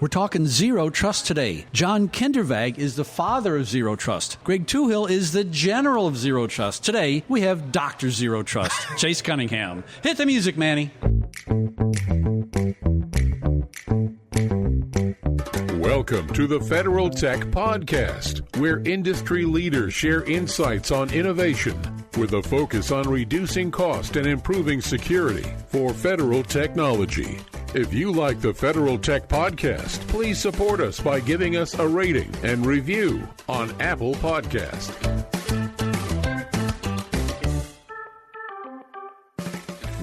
We're talking zero trust today. John Kindervag is the father of zero trust. Greg Touhill is the general of zero trust. Today, we have Dr. Zero Trust, Chase Cunningham. Hit the music, Manny. Welcome to the Federal Tech Podcast, where industry leaders share insights on innovation with a focus on reducing cost and improving security for federal technology. If you like the Federal Tech Podcast, please support us by giving us a rating and review on Apple Podcast.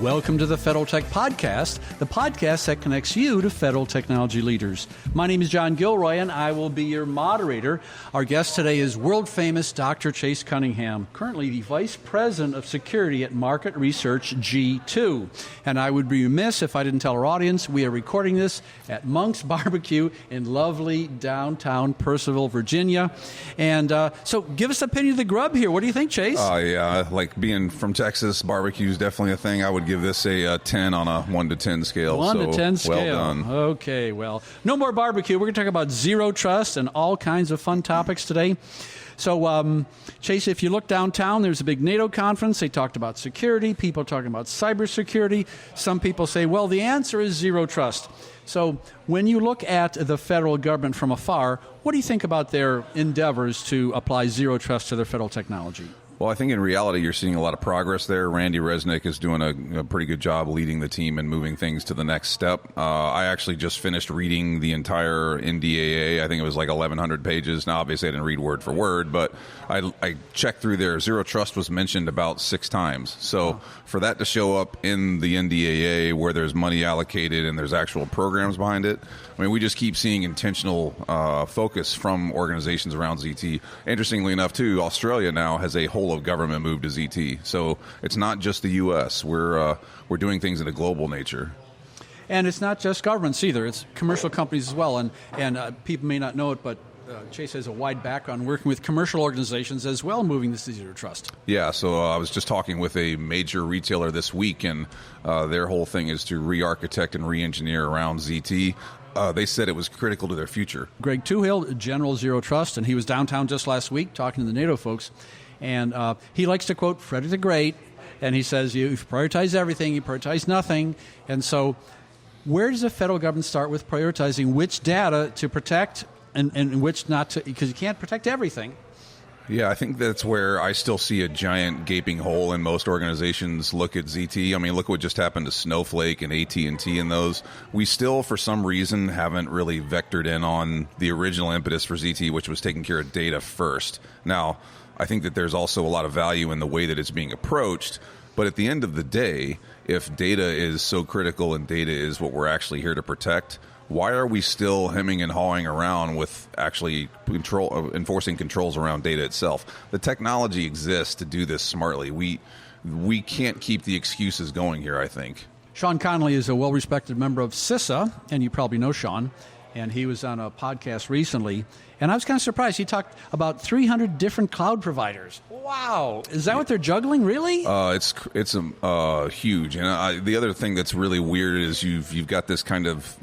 Welcome to the Federal Tech Podcast, the podcast that connects you to federal technology leaders. My name is John Gilroy, and I will be your moderator. Our guest today is world-famous Dr. Chase Cunningham, currently the Vice President of Security at Market Research G2. And I would be remiss if I didn't tell our audience we are recording this at Monk's Barbecue in lovely downtown Purcellville, Virginia. And so give us an opinion of the grub here. What do you think, Chase? Yeah, like being from Texas, barbecue is definitely a thing. I would give this a 10 on a 1 to 10 scale. 1 to 10 scale. Well done. Okay, well, no more barbecue. We're going to talk about zero trust and all kinds of fun topics today. So, Chase, if you look downtown, there's a big NATO conference. They talked about security. People are talking about cybersecurity. Some people say, well, the answer is zero trust. So when you look at the federal government from afar, what do you think about their endeavors to apply zero trust to their federal technology? Well, I think in reality, you're seeing a lot of progress there. Randy Resnick is doing a pretty good job leading the team and moving things to the next step. I actually just finished reading the entire NDAA. I think it was like 1,100 pages. Now, obviously, I didn't read word for word, but I checked through there. Zero trust was mentioned about 6 times. So for that to show up in the NDAA where there's money allocated and there's actual programs behind it, I mean, we just keep seeing intentional focus from organizations around ZT. Interestingly enough, too, Australia now has a whole of government move to ZT. So it's not just the U.S. We're doing things in a global nature. And it's not just governments either. It's commercial companies as well. And people may not know it, but Chase has a wide background working with commercial organizations as well, moving this to zero trust. Yeah, so I was just talking with a major retailer this week, and their whole thing is to re-architect and re-engineer around ZT. They said it was critical to their future. Greg Touhill, General Zero Trust, and he was downtown just last week talking to the NATO folks. And he likes to quote Frederick the Great, and he says, you prioritize everything, you prioritize nothing. And so where does the federal government start with prioritizing which data to protect and which not to, because you can't protect everything? Yeah, I think that's where I still see a giant gaping hole in most organizations look at ZT. I mean, look what just happened to Snowflake and AT&T and those. We still, for some reason, haven't really vectored in on the original impetus for ZT, which was taking care of data first. Now, I think that there's also a lot of value in the way that it's being approached. But at the end of the day, if data is so critical and data is what we're actually here to protect, why are we still hemming and hawing around with actually enforcing controls around data itself? The technology exists to do this smartly. We can't keep the excuses going here, I think. Sean Connolly is a well-respected member of CISA, and you probably know Sean, and he was on a podcast recently, and I was kind of surprised. He talked about 300 different cloud providers. Wow. Is that what they're juggling, really? It's huge. And the other thing that's really weird is you've got this kind of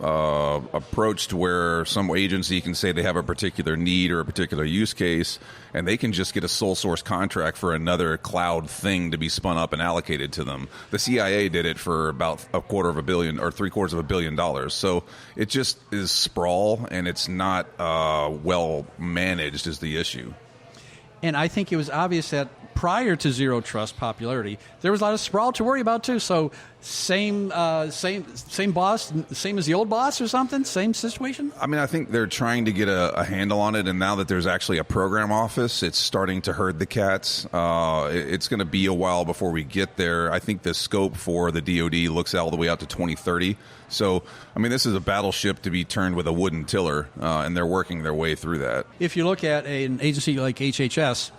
approach to where some agency can say they have a particular need or a particular use case, and they can just get a sole source contract for another cloud thing to be spun up and allocated to them. The CIA did it for about $250 million or $750 million. So it just is sprawl, and it's not well managed is the issue. And I think it was obvious that prior to zero trust popularity, there was a lot of sprawl to worry about too. So same boss, same as the old boss or something? Same situation? I mean, I think they're trying to get a handle on it, and now that there's actually a program office, it's starting to herd the cats. It's going to be a while before we get there. I think the scope for the DoD looks all the way out to 2030. So, I mean, this is a battleship to be turned with a wooden tiller, and they're working their way through that. If you look at an agency like HHS,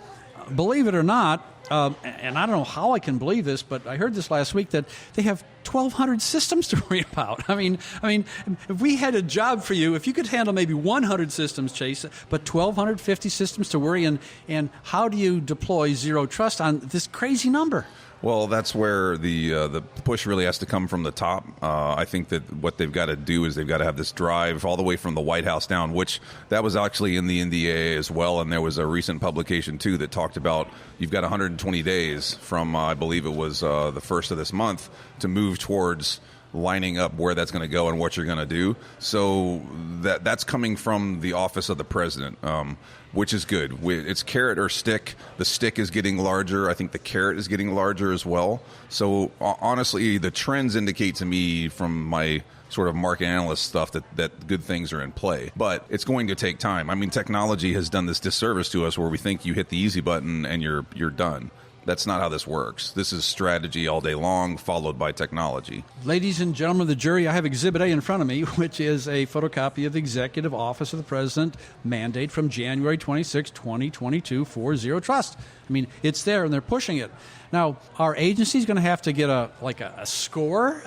believe it or not, and I don't know how I can believe this, but I heard this last week that they have 1,200 systems to worry about. I mean, if we had a job for you, if you could handle maybe 100 systems, Chase, but 1,250 systems to worry, and how do you deploy zero trust on this crazy number? Well, that's where the push really has to come from the top. I think that what they've got to do is they've got to have this drive all the way from the White House down, which that was actually in the NDAA as well. And there was a recent publication, too, that talked about you've got 120 days from, I believe it was the first of this month, to move towards lining up where that's going to go and what you're going to do. So that's coming from the office of the president, which is good. It's carrot or stick. The stick is getting larger. I think the carrot is getting larger as well. So honestly, the trends indicate to me from my sort of market analyst stuff that good things are in play. But it's going to take time. I mean, technology has done this disservice to us where we think you hit the easy button and you're done. That's not how this works. This is strategy all day long, followed by technology. Ladies and gentlemen of the jury, I have Exhibit A in front of me, which is a photocopy of the Executive Office of the President mandate from January 26, 2022 for Zero Trust. I mean, it's there, and they're pushing it. Now, our agency's going to have to get a score,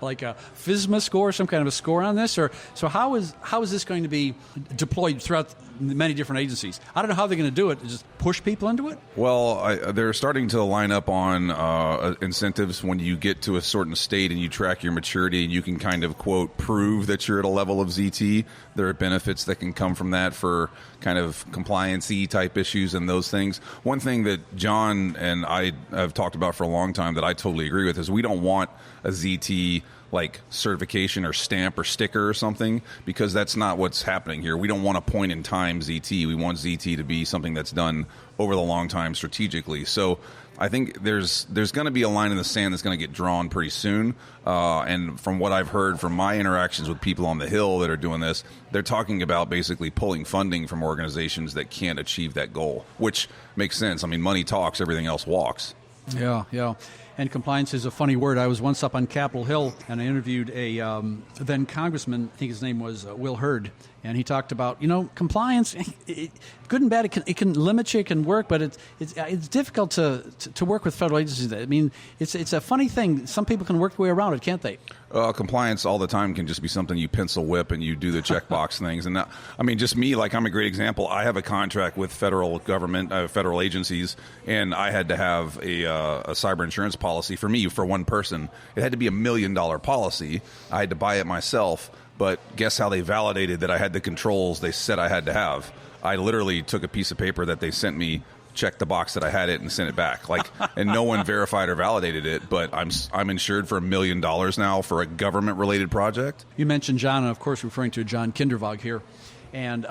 like a FSMA score, some kind of a score on this? Or so how is this going to be deployed throughout many different agencies? I don't know how they're going to do it. Just push people into it? Well, they're starting to line up on incentives when you get to a certain state and you track your maturity and you can kind of, quote, prove that you're at a level of ZT. There are benefits that can come from that for kind of compliance-y type issues and those things. One thing that John and I have talked about for a long time that I totally agree with is we don't want a ZT like certification or stamp or sticker or something, because that's not what's happening here. We don't want a point in time ZT. We want ZT to be something that's done over the long time strategically. So I think there's going to be a line in the sand that's going to get drawn pretty soon. And from what I've heard from my interactions with people on the Hill that are doing this, they're talking about basically pulling funding from organizations that can't achieve that goal, which makes sense. I mean, money talks, everything else walks. Yeah. And compliance is a funny word. I was once up on Capitol Hill, and I interviewed a then congressman, I think his name was Will Hurd, and he talked about, compliance, good and bad, it can limit you, it can work, but it's difficult to work with federal agencies. I mean, it's a funny thing. Some people can work their way around it, can't they? Compliance all the time can just be something you pencil whip and you do the checkbox things. And just me, like I'm a great example. I have a contract with federal government, federal agencies, and I had to have a cyber insurance policy for me, for one person. It had to be $1 million policy. I had to buy it myself. But guess how they validated that I had the controls they said I had to have? I literally took a piece of paper that they sent me, checked the box that I had it, and sent it back. And no one verified or validated it. But I'm insured for $1 million now for a government-related project. You mentioned John, and of course referring to John Kindervag here. And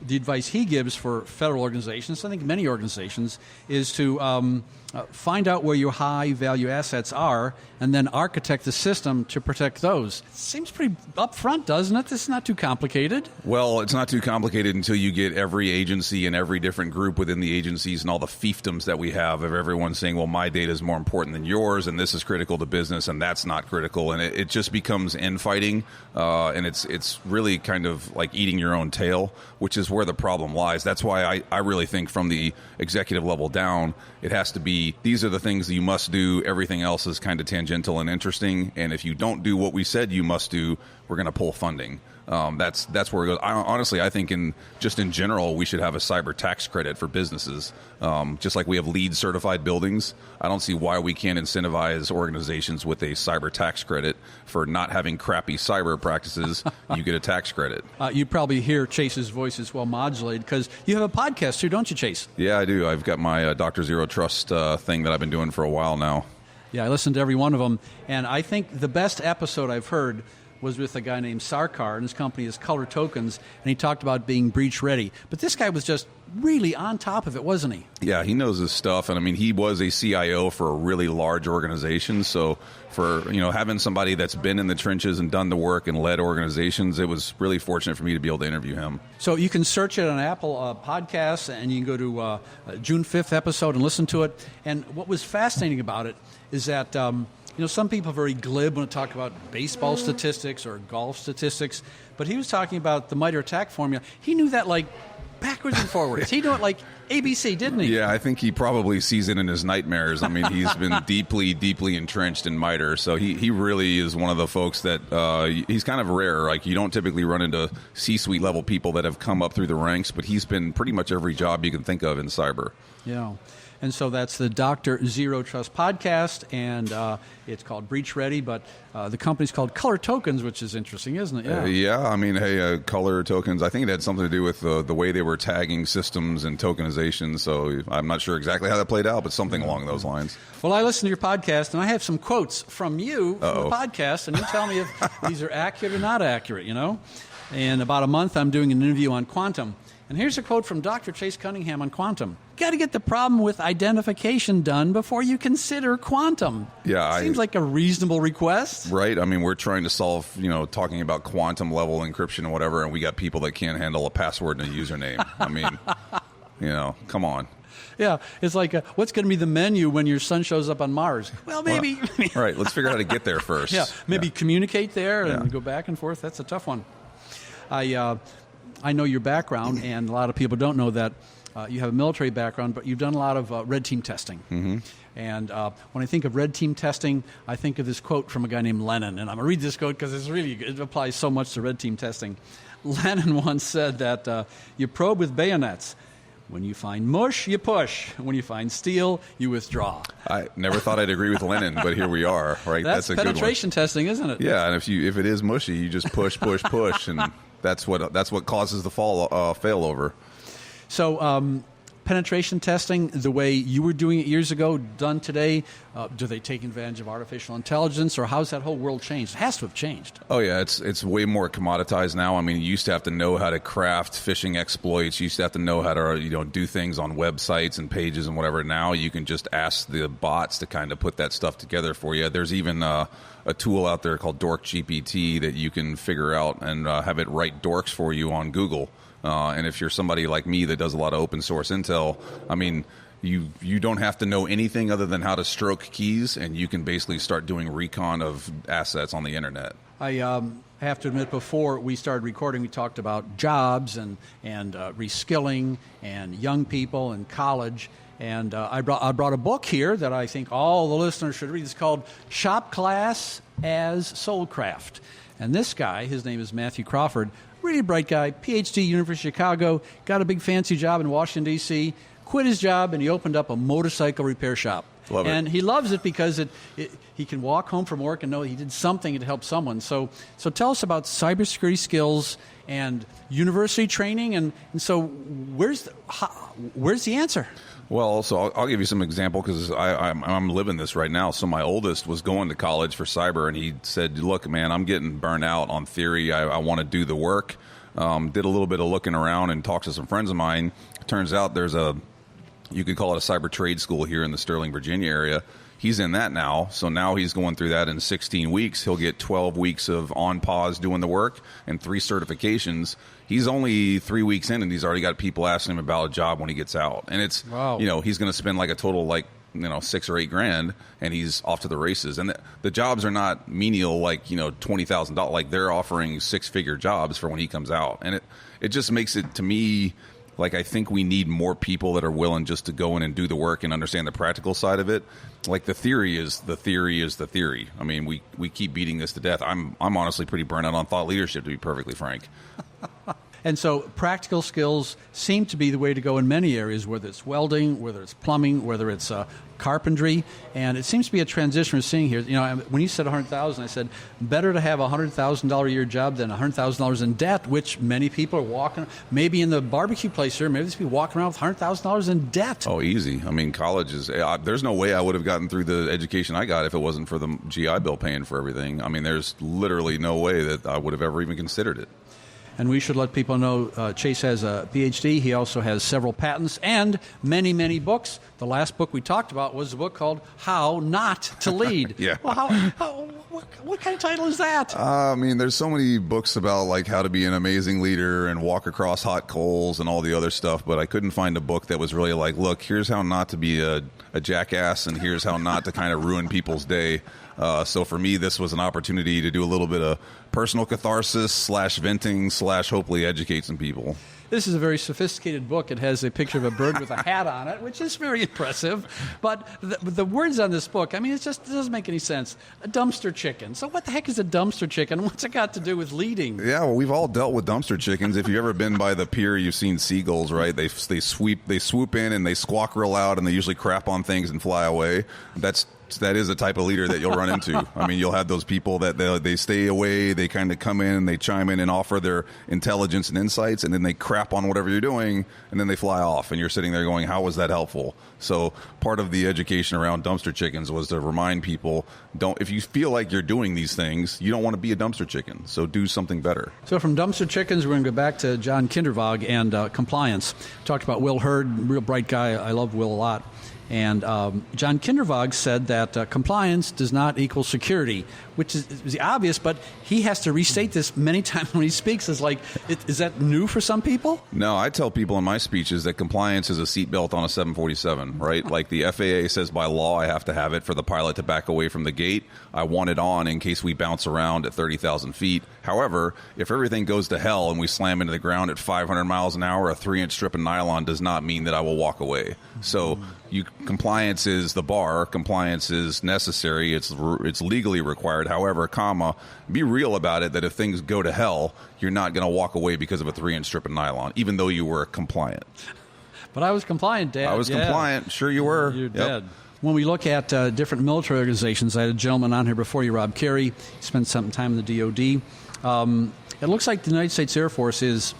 the advice he gives for federal organizations, I think many organizations, is to find out where your high-value assets are and then architect the system to protect those. It seems pretty upfront, doesn't it? This is not too complicated. Well, it's not too complicated until you get every agency and every different group within the agencies and all the fiefdoms that we have of everyone saying, well, my data is more important than yours, and this is critical to business, and that's not critical. And it just becomes infighting, and it's really kind of like eating your own tail, which is where the problem lies. That's why I really think from the executive level down, it has to be, these are the things that you must do. Everything else is kind of tangential and interesting. And if you don't do what we said you must do, we're going to pull funding. That's where it goes. Honestly, I think in general, we should have a cyber tax credit for businesses. Just like we have LEED certified buildings, I don't see why we can't incentivize organizations with a cyber tax credit for not having crappy cyber practices. You get a tax credit. You probably hear Chase's voice as well modulated because you have a podcast too, don't you, Chase? Yeah, I do. I've got my Dr. Zero Trust thing that I've been doing for a while now. Yeah, I listened to every one of them, and I think the best episode I've heard was with a guy named Sarkar, and his company is Color Tokens, and he talked about being breach ready. But this guy was just really on top of it, wasn't he? Yeah, he knows his stuff, and I mean, he was a CIO for a really large organization, so for having somebody that's been in the trenches and done the work and led organizations, it was really fortunate for me to be able to interview him. So you can search it on Apple Podcasts, and you can go to June 5th episode and listen to it. And what was fascinating about it is that some people are very glib when they talk about baseball statistics or golf statistics, but he was talking about the MITRE ATT&CK formula. He knew that like backwards and forwards. He knew it like ABC, didn't he? Yeah, I think he probably sees it in his nightmares. I mean, he's been deeply, deeply entrenched in MITRE, so he really is one of the folks that he's kind of rare. Like, you don't typically run into C-suite level people that have come up through the ranks, but he's been pretty much every job you can think of in cyber. Yeah. And so that's the Dr. Zero Trust podcast, and it's called Breach Ready, but the company's called Color Tokens, which is interesting, isn't it? Yeah, I mean, hey, Color Tokens, I think it had something to do with the way they were tagging systems and tokenization, so I'm not sure exactly how that played out, but something along those lines. Well, I listened to your podcast, and I have some quotes from you from the podcast, and you tell me if these are accurate or not accurate, you know? In about a month, I'm doing an interview on quantum. And here's a quote from Dr. Chase Cunningham on quantum. Got to get the problem with identification done before you consider quantum. Yeah, seems like a reasonable request. Right. I mean, we're trying to solve, talking about quantum level encryption and whatever, and we got people that can't handle a password and a username. I mean, come on. Yeah, it's like, what's going to be the menu when your son shows up on Mars? Well, maybe. All right, let's figure out how to get there first. Yeah, maybe communicate there and go back and forth. That's a tough one. I know your background, and a lot of people don't know that you have a military background, but you've done a lot of red team testing. Mm-hmm. And when I think of red team testing, I think of this quote from a guy named Lennon. And I'm going to read this quote because it applies so much to red team testing. Lennon once said that you probe with bayonets. When you find mush, you push. When you find steel, you withdraw. I never thought I'd agree with Lennon, but here we are. Right? That's a penetration testing, isn't it? Yeah, and if it is mushy, you just push, and that's what causes the failover. So penetration testing, the way you were doing it years ago, done today, do they take advantage of artificial intelligence, or how's that whole world changed? It has to have changed. Oh, yeah, it's way more commoditized now. I mean, you used to have to know how to craft phishing exploits. You used to have to know how to do things on websites and pages and whatever. Now you can just ask the bots to kind of put that stuff together for you. There's even a tool out there called Dork GPT that you can figure out and have it write dorks for you on Google. And if you're somebody like me that does a lot of open source intel, I mean, you don't have to know anything other than how to stroke keys, and you can basically start doing recon of assets on the internet. I have to admit, before we started recording, we talked about jobs and reskilling and young people and college. And I brought a book here that I think all the listeners should read. It's called Shop Class as Soulcraft. And this guy, his name is Matthew Crawford, really bright guy, PhD, University of Chicago, got a big fancy job in Washington, D.C., quit his job, and he opened up a motorcycle repair shop. Love it. And he loves it because he can walk home from work and know he did something to help someone. So tell us about cybersecurity skills and university training, and so where's the answer? Well, so I'll give you some example because I'm living this right now. So my oldest was going to college for cyber, and he said, look, man, I'm getting burnt out on theory. I want to do the work. Did a little bit of looking around and talked to some friends of mine. Turns out there's you could call it a cyber trade school here in the Sterling, Virginia area. He's in that now, so now he's going through that in 16 weeks. He'll get 12 weeks of on pause doing the work and 3 certifications. He's only 3 weeks in, and he's already got people asking him about a job when he gets out. And it's, he's going to spend like a total $6 or $8 grand, and he's off to the races. And the jobs are not menial, like, $20,000. Like, they're offering 6-figure jobs for when he comes out. And it just makes it, to me, like, I think we need more people that are willing just to go in and do the work and understand the practical side of it. Like, the theory is the theory. I mean, we keep beating this to death. I'm honestly pretty burnt out on thought leadership, to be perfectly frank. And so practical skills seem to be the way to go in many areas, whether it's welding, whether it's plumbing, whether it's carpentry. And it seems to be a transition we're seeing here. When you said $100,000, I said better to have a $100,000 a year job than $100,000 in debt, which many people are walking, maybe in the barbecue place here, maybe these people walking around with $100,000 in debt. Oh, easy. I mean, college is, there's no way I would have gotten through the education I got if it wasn't for the GI Bill paying for everything. I mean, there's literally no way that I would have ever even considered it. And we should let people know Chase has a PhD. He also has several patents and many, many books. The last book we talked about was a book called How Not to Lead. Yeah. Well, what kind of title is that? I mean, there's so many books about like how to be an amazing leader and walk across hot coals and all the other stuff, but I couldn't find a book that was really like, look, here's how not to be a jackass, and here's how not to kind of ruin people's day. So for me, this was an opportunity to do a little bit of personal catharsis / venting / hopefully educate some people. This is a very sophisticated book. It has a picture of a bird with a hat on it, which is very impressive. But the words on this book, I mean, it doesn't make any sense. A dumpster chicken. So what the heck is a dumpster chicken? What's it got to do with leading? Yeah, well, we've all dealt with dumpster chickens. If you've ever been by the pier, you've seen seagulls, right? They swoop in and they squawk real loud, and they usually crap on things and fly away. That is a type of leader that you'll run into. I mean, you'll have those people that they stay away, they kind of come in, they chime in and offer their intelligence and insights, and then they crap on whatever you're doing, and then they fly off, and you're sitting there going, how was that helpful? So part of the education around dumpster chickens was to remind people, if you feel like you're doing these things, you don't want to be a dumpster chicken, so do something better. So from dumpster chickens, we're going to go back to John Kindervag and compliance. Talked about Will Hurd, real bright guy. I love Will a lot. And John Kindervag said that compliance does not equal security, which is obvious, but he has to restate this many times when he speaks. It's like, is that new for some people? No, I tell people in my speeches that compliance is a seatbelt on a 747, right? Like the FAA says by law I have to have it for the pilot to back away from the gate. I want it on in case we bounce around at 30,000 feet. However, if everything goes to hell and we slam into the ground at 500 miles an hour, a 3-inch strip of nylon does not mean that I will walk away. So compliance is the bar. Compliance is necessary. It's legally required. However, be real about it that if things go to hell, you're not going to walk away because of a 3-inch strip of nylon, even though you were compliant. But I was compliant, Dad. I was compliant. Sure you were. You're dead. When we look at different military organizations, I had a gentleman on here before you, Rob Carey. He spent some time in the DOD. It looks like the United States Air Force is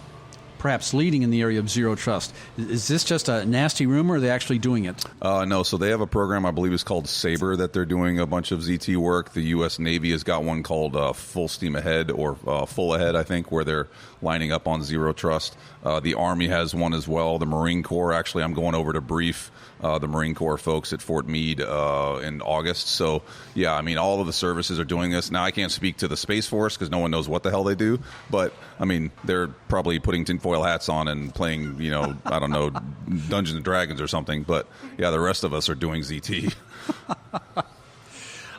perhaps leading in the area of zero trust. Is this just a nasty rumor, or are they actually doing it? No, so they have a program, I believe it's called SABRE, that they're doing a bunch of ZT work. The U.S. Navy has got one called Full Steam Ahead, or Full Ahead, I think, where they're lining up on zero trust. The Army has one as well. The Marine Corps, actually, I'm going over to brief the Marine Corps folks at Fort Meade in August. So, yeah, I mean, all of the services are doing this. Now, I can't speak to the Space Force because no one knows what the hell they do. But, I mean, they're probably putting tinfoil hats on and playing, I don't know, Dungeons and Dragons or something. But, yeah, the rest of us are doing ZT.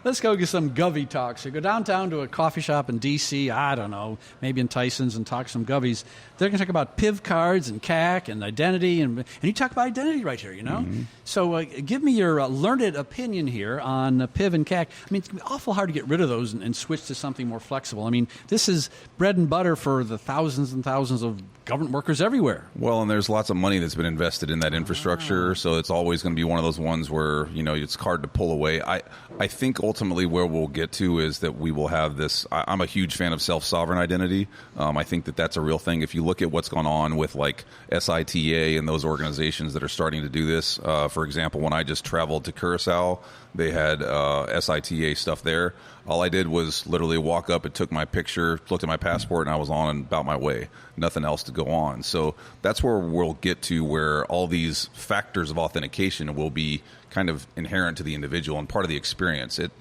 Let's go get some Govy talk. So go downtown to a coffee shop in D.C., I don't know, maybe in Tyson's, and talk some Govies. They're going to talk about PIV cards and CAC and identity. And you talk about identity right here, Mm-hmm. So give me your learned opinion here on PIV and CAC. I mean, it's going to be awful hard to get rid of those and switch to something more flexible. I mean, this is bread and butter for the thousands and thousands of government workers everywhere. Well, and there's lots of money that's been invested in that infrastructure, so it's always going to be one of those ones where, it's hard to pull away. I think ultimately where we'll get to is that we will have this. I'm a huge fan of self-sovereign identity. I think that that's a real thing. If you look at what's gone on with like SITA and those organizations that are starting to do this, for example, when I just traveled to Curacao, they had SITA stuff there. All I did was literally walk up and took my picture, looked at my passport, and I was on and about my way. Nothing else to go on. So that's where we'll get to, where all these factors of authentication will be kind of inherent to the individual and part of the experience. It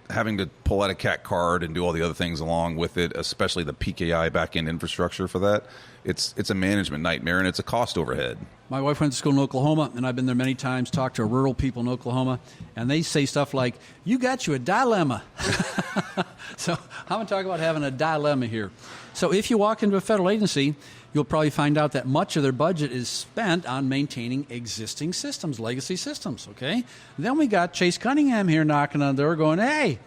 having to pull out a CAC card and do all the other things along with it, especially the PKI back-end infrastructure for that, it's a management nightmare, and it's a cost overhead. My wife went to school in Oklahoma, and I've been there many times, talked to rural people in Oklahoma, and they say stuff like, you got you a dilemma. So I'm going to talk about having a dilemma here. So if you walk into a federal agency, you'll probably find out that much of their budget is spent on maintaining existing systems, legacy systems, okay? Then we got Chase Cunningham here knocking on the door going, hey,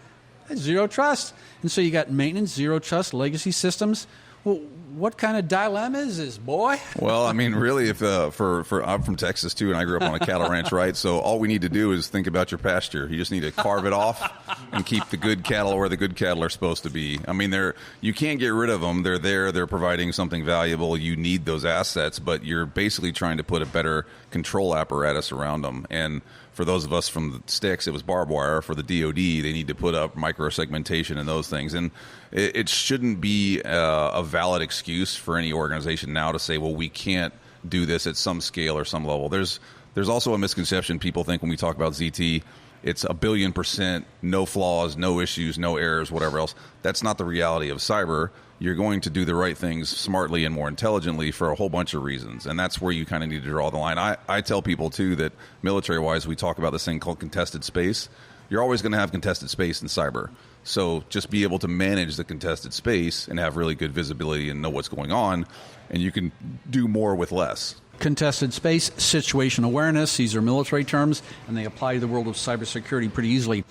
that's zero trust. And so you got maintenance, zero trust, legacy systems. Well, what kind of dilemma is this, boy? Well, I mean, really, if I'm from Texas too, and I grew up on a cattle ranch, right? So all we need to do is think about your pasture. You just need to carve it off and keep the good cattle where the good cattle are supposed to be. I mean, you can't get rid of them. They're there. They're providing something valuable. You need those assets, but you're basically trying to put a better control apparatus around them. And for those of us from the sticks, it was barbed wire. For the DOD, they need to put up microsegmentation and those things. And it shouldn't be a valid excuse for any organization now to say, well, we can't do this at some scale or some level. There's also a misconception people think when we talk about ZT, it's 1,000,000%, no flaws, no issues, no errors, whatever else. That's not the reality of cyber. You're going to do the right things smartly and more intelligently for a whole bunch of reasons, and that's where you kind of need to draw the line. I tell people, too, that military-wise, we talk about this thing called contested space. you're always going to have contested space in cyber. So just be able to manage the contested space and have really good visibility and know what's going on, and you can do more with less. Contested space, situation awareness, these are military terms, and they apply to the world of cybersecurity pretty easily.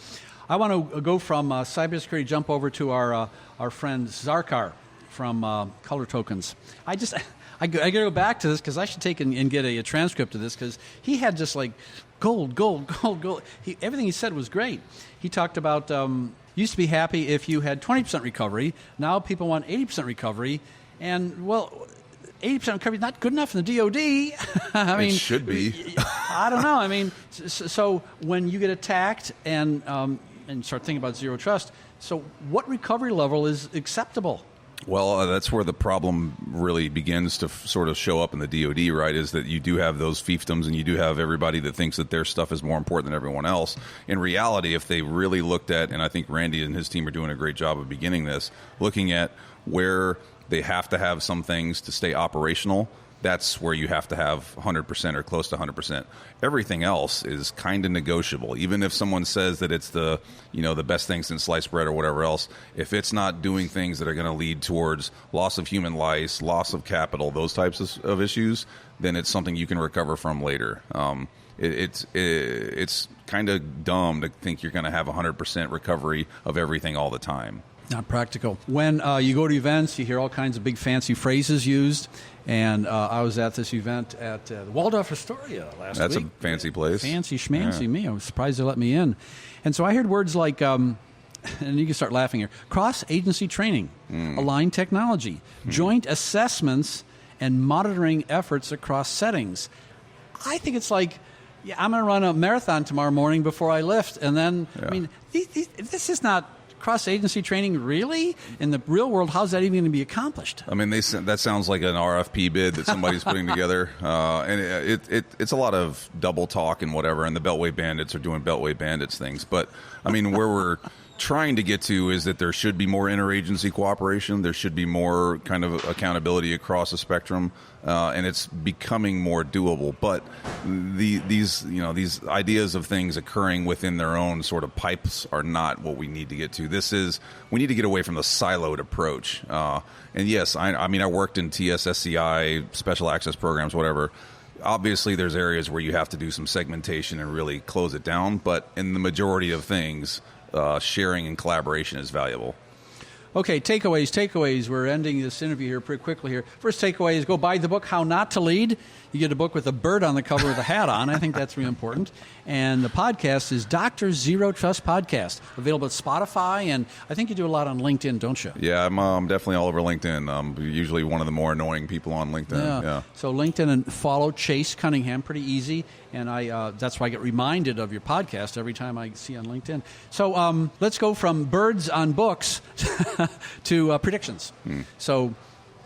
I want to go from cybersecurity, jump over to our friend Zarkar from Color Tokens. I got to go back to this because I should take and get a transcript of this, because he had just like gold. Everything he said was great. He talked about used to be happy if you had 20% recovery. Now people want 80% recovery. And, well, 80% recovery is not good enough in the DOD. I mean, it should be. I don't know. I mean, so when you get attacked and start thinking about zero trust, so what recovery level is acceptable? Well, that's where the problem really begins to sort of show up in the DoD, right, is that you do have those fiefdoms and you do have everybody that thinks that their stuff is more important than everyone else. In reality, if they really looked at, and I think Randy and his team are doing a great job of beginning this, looking at where they have to have some things to stay operational, that's where you have to have 100% or close to 100%. Everything else is kind of negotiable. Even if someone says that it's the best thing since sliced bread or whatever else, if it's not doing things that are going to lead towards loss of human life, loss of capital, those types of issues, then it's something you can recover from later. It's kind of dumb to think you're going to have 100% recovery of everything all the time. Not practical. When you go to events, you hear all kinds of big fancy phrases used. And I was at this event at the Waldorf Astoria last week. That's a fancy place. Fancy schmancy me. I was surprised they let me in. And so I heard words like, and you can start laughing here, cross-agency training, aligned technology, joint assessments, and monitoring efforts across settings. I think it's like, I'm going to run a marathon tomorrow morning before I lift. And then, I mean, this is not cross-agency training, really? In the real world, how's that even going to be accomplished? I mean, that sounds like an RFP bid that somebody's putting together. And it's a lot of double talk and whatever, and the Beltway Bandits are doing Beltway Bandits things. But, I mean, where we're trying to get to is that there should be more interagency cooperation. There should be more kind of accountability across the spectrum, and it's becoming more doable. But these ideas of things occurring within their own sort of pipes are not what we need to get to. We need to get away from the siloed approach. And yes, I mean, I worked in TS/SCI, special access programs, whatever. Obviously, there's areas where you have to do some segmentation and really close it down. But in the majority of things, sharing and collaboration is valuable. Okay, takeaways. We're ending this interview here pretty quickly here. First takeaway is go buy the book, How Not to Lead. You get a book with a bird on the cover with a hat on. I think that's really important. And the podcast is Dr. Zero Trust Podcast, available at Spotify, and I think you do a lot on LinkedIn, don't you? Yeah, I'm definitely all over LinkedIn. I'm usually one of the more annoying people on LinkedIn. Yeah. So LinkedIn, and follow Chase Cunningham, pretty easy. And that's why I get reminded of your podcast every time I see on LinkedIn. So let's go from birds on books to predictions. So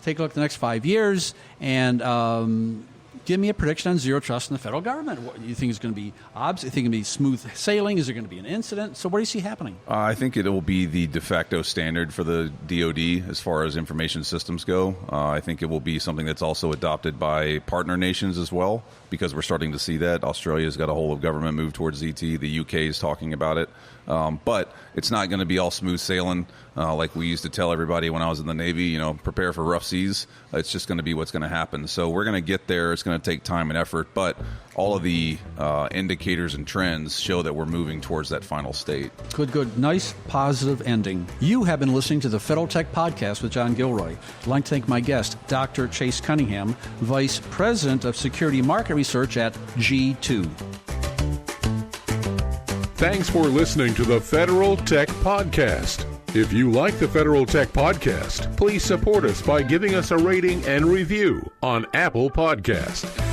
take a look at the next 5 years and give me a prediction on zero trust in the federal government. What, you think it's going to be obs? You think it's going to be smooth sailing? Is there going to be an incident? So what do you see happening? I think it will be the de facto standard for the DoD as far as information systems go. I think it will be something that's also adopted by partner nations as well, because we're starting to see that. Australia's got a whole of government move towards ZT. The UK is talking about it. But it's not going to be all smooth sailing like we used to tell everybody when I was in the Navy, prepare for rough seas. It's just going to be what's going to happen. So we're going to get there. It's going to take time and effort, but all of the indicators and trends show that we're moving towards that final state. Good. Nice, positive ending. You have been listening to the Federal Tech Podcast with John Gilroy. I'd like to thank my guest, Dr. Chase Cunningham, Vice President of Security Market Research at G2. Thanks for listening to the Federal Tech Podcast. If you like the Federal Tech Podcast, please support us by giving us a rating and review on Apple Podcast.